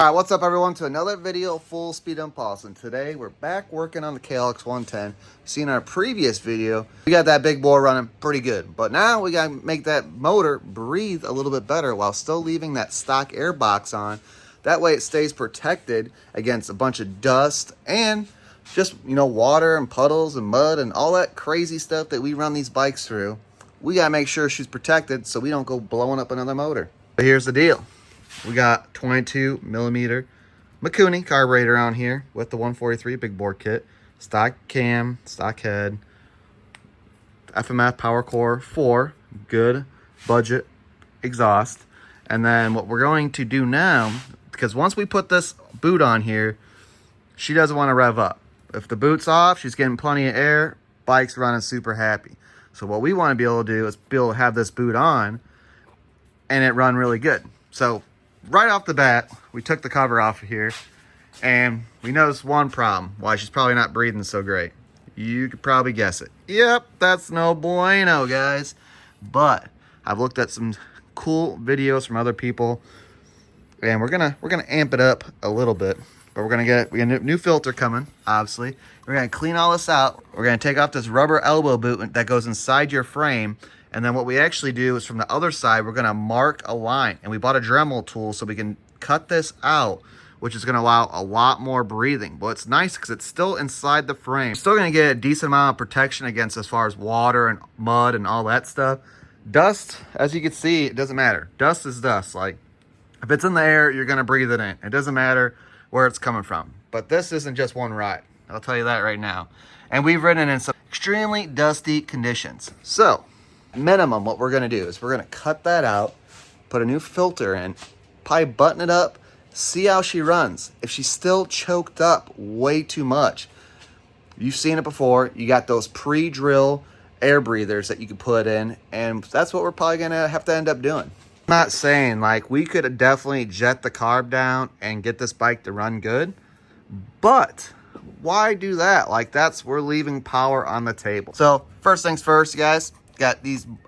Alright, what's up everyone, to another video full speed unpause, and today we're back working on the Klx110. Seen our previous video, we got that big boy running pretty good, but now we gotta make that motor breathe a little bit better while still leaving that stock airbox on. That way it stays protected against a bunch of dust and just, water and puddles and mud and all that crazy stuff that we run these bikes through. We gotta make sure she's protected so we don't go blowing up another motor. But here's the deal. We got 22 millimeter Mikuni carburetor on here with the 143 big bore kit, stock cam, stock head, FMF power core 4, good budget exhaust. And then what we're going to do now, because once we put this boot on here, she doesn't want to rev up. If the boot's off, she's getting plenty of air, bike's running super happy. So what we want to be able to do is be able to have this boot on and it run really good. So right off the bat, we took the cover off of here and we noticed one problem, why she's probably not breathing so great. You could probably guess it. Yep, that's no bueno, guys. But I've looked at some cool videos from other people and we're gonna amp it up a little bit. But we got a new filter coming, obviously. We're gonna clean all this out. We're gonna take off this rubber elbow boot that goes inside your frame. And then what we actually do is from the other side, we're gonna mark a line. And we bought a Dremel tool so we can cut this out, which is gonna allow a lot more breathing. But it's nice because it's still inside the frame. Still gonna get a decent amount of protection against as far as water and mud and all that stuff. Dust, as you can see, it doesn't matter. Dust is dust. Like, if it's in the air, you're gonna breathe it in. It doesn't matter where it's coming from. But this isn't just one ride. I'll tell you that right now. And we've ridden in some extremely dusty conditions. So, minimum, what we're gonna do is we're gonna cut that out, put a new filter in, probably button it up, see how she runs. If she's still choked up way too much, you've seen it before, you got those pre-drill air breathers that you can put in, and that's what we're probably gonna have to end up doing. I'm not saying, like, we could definitely jet the carb down and get this bike to run good, but why do that? Like, we're leaving power on the table. So first things first, guys, got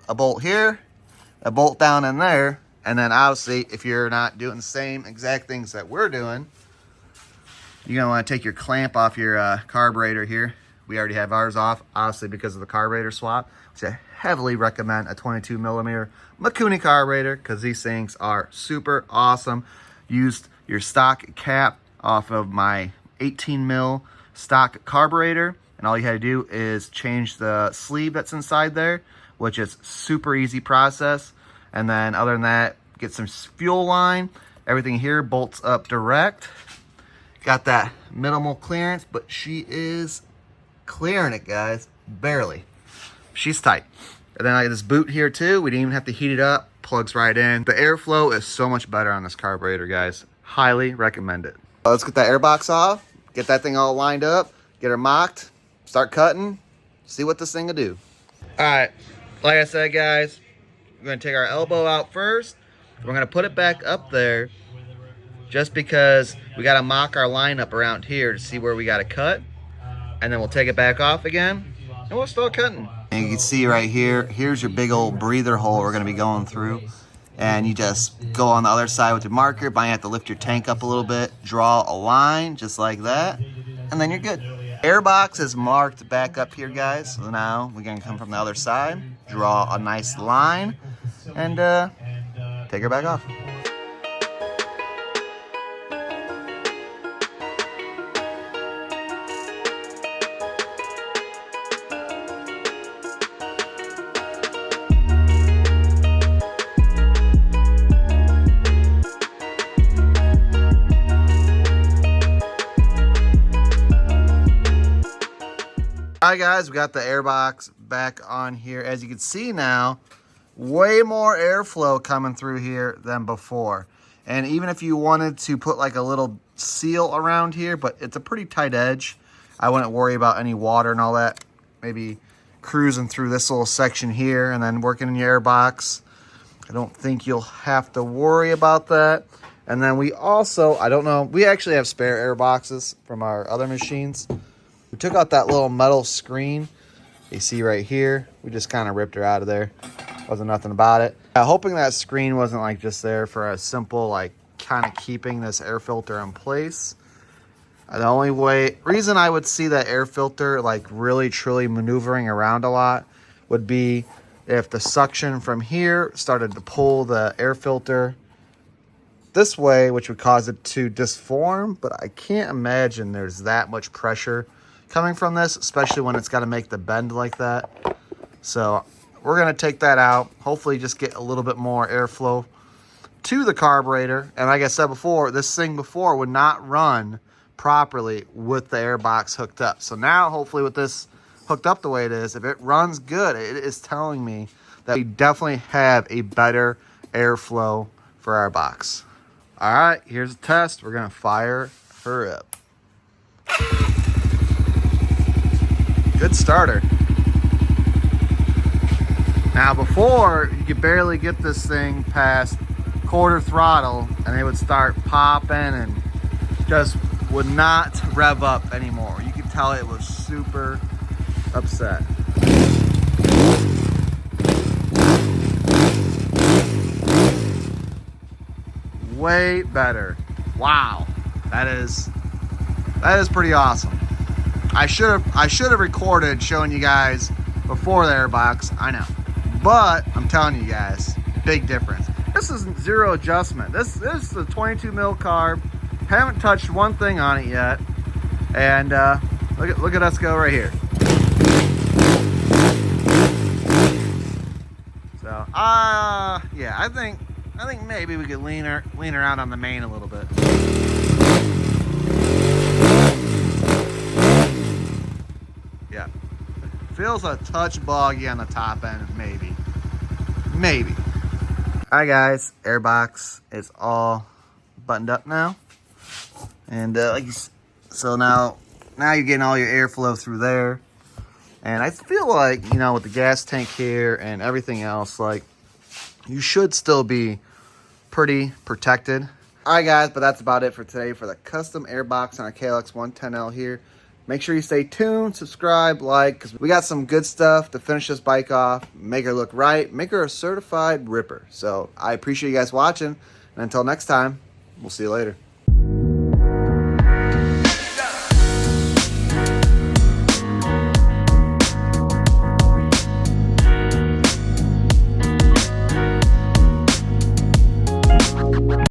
a bolt here, a bolt down in there, and then obviously if you're not doing the same exact things that we're doing, you're gonna want to take your clamp off your carburetor here. We already have ours off, obviously, because of the carburetor swap, which I heavily recommend a 22 millimeter Mikuni carburetor because these things are super awesome. Used your stock cap off of my 18 mil stock carburetor, and all you had to do is change the sleeve that's inside there, which is super easy process. And then other than that, get some fuel line. Everything here bolts up direct. Got that minimal clearance, but she is clearing it, guys, barely. She's tight. And then I got this boot here too. We didn't even have to heat it up. Plugs right in. The airflow is so much better on this carburetor, guys. Highly recommend it. Let's get that airbox off. Get that thing all lined up. Get her mocked. Start cutting. See what this thing will do. All right. Like I said, guys, we're going to take our elbow out first. We're going to put it back up there just because we got to mock our line up around here to see where we got to cut. And then we'll take it back off again, and we'll start cutting. And you can see right here, here's your big old breather hole we're going to be going through. And you just go on the other side with your marker. But you have to lift your tank up a little bit, draw a line just like that, and then you're good. Airbox is marked back up here, guys. So now we're going to come from the other side, draw a nice line, and take her back off. Alright guys, we got the airbox back on here. As you can see now, way more airflow coming through here than before. And even if you wanted to put like a little seal around here, but it's a pretty tight edge, I wouldn't worry about any water and all that. Maybe cruising through this little section here and then working in your airbox. I don't think you'll have to worry about that. And then we also, I don't know, we actually have spare airboxes from our other machines. We took out that little metal screen you see right here. We just kind of ripped her out of there. Wasn't nothing about it. Hoping that screen wasn't like just there for a simple like kind of keeping this air filter in place. The only reason I would see that air filter like really truly maneuvering around a lot would be if the suction from here started to pull the air filter this way, which would cause it to disform. But I can't imagine there's that much pressure coming from this, especially when it's got to make the bend like that. So we're going to take that out, hopefully just get a little bit more airflow to the carburetor. And like I said before, this thing before would not run properly with the airbox hooked up. So now hopefully with this hooked up the way it is, if it runs good, it is telling me that we definitely have a better airflow for our box. All right, here's a test. We're gonna fire her up. Good starter. Now before, you could barely get this thing past quarter throttle and it would start popping and just would not rev up anymore. You could tell it was super upset. Way better. Wow. That is pretty awesome. I should have recorded showing you guys before the airbox, I know. But I'm telling you guys, big difference. This is zero adjustment. This is the 22 mil carb. Haven't touched one thing on it yet. And look at us go right here. So yeah, I think maybe we could lean around on the main a little bit. Yeah. Feels a touch boggy on the top end, maybe. All right, guys, airbox is all buttoned up now. And so now you're getting all your airflow through there. And I feel like, you know, with the gas tank here and everything else, like, you should still be pretty protected. All right, guys, but that's about it for today for the custom airbox on our Klx110L here. Make sure you stay tuned, subscribe, like, because we got some good stuff to finish this bike off, make her look right, make her a certified ripper. So I appreciate you guys watching, and until next time, we'll see you later.